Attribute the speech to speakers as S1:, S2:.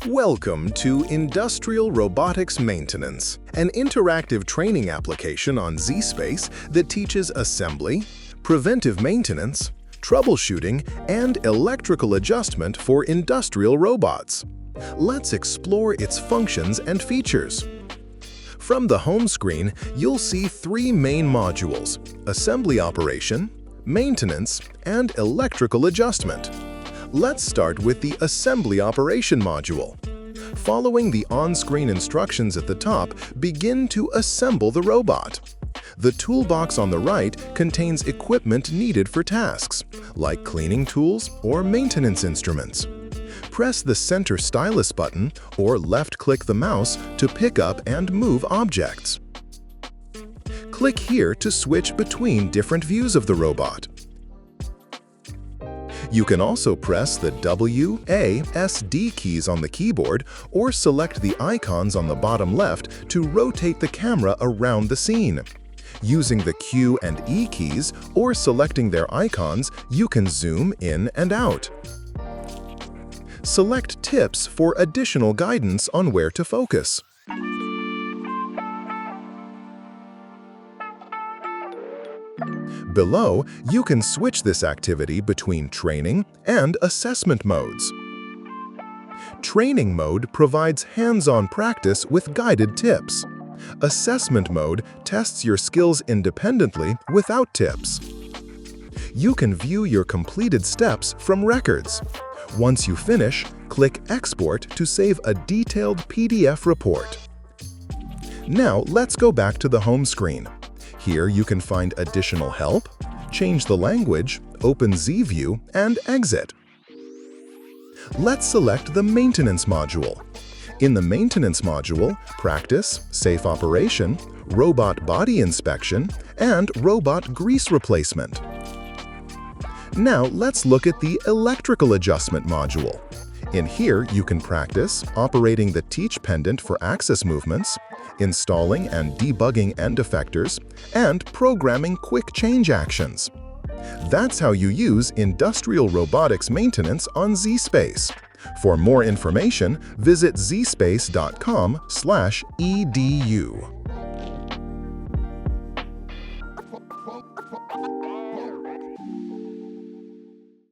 S1: Welcome to Industrial Robotics Maintenance, an interactive training application on zSpace that teaches assembly, preventive maintenance, troubleshooting, and electrical adjustment for industrial robots. Let's explore its functions and features. From the home screen, you'll see three main modules: assembly operation, maintenance, and electrical adjustment. Let's start with the Assembly Operation module. Following the on-screen instructions at the top, begin to assemble the robot. The toolbox on the right contains equipment needed for tasks, like cleaning tools or maintenance instruments. Press the center stylus button or left-click the mouse to pick up and move objects. Click here to switch between different views of the robot. You can also press the W, A, S, D keys on the keyboard or select the icons on the bottom left to rotate the camera around the scene. Using the Q and E keys or selecting their icons, you can zoom in and out. Select tips for additional guidance on where to focus. Below, you can switch this activity between training and assessment modes. Training mode provides hands-on practice with guided tips. Assessment mode tests your skills independently without tips. You can view your completed steps from records. Once you finish, click Export to save a detailed PDF report. Now let's go back to the home screen. Here you can find additional help, change the language, open ZView, and exit. Let's select the Maintenance module. In the Maintenance module, practice safe operation, robot body inspection, and robot grease replacement. Now let's look at the Electrical Adjustment module. In here, you can practice operating the Teach pendant for axis movements, installing and debugging end effectors, and programming quick change actions. That's how you use industrial robotics maintenance on zSpace. For more information, visit zspace.com/edu.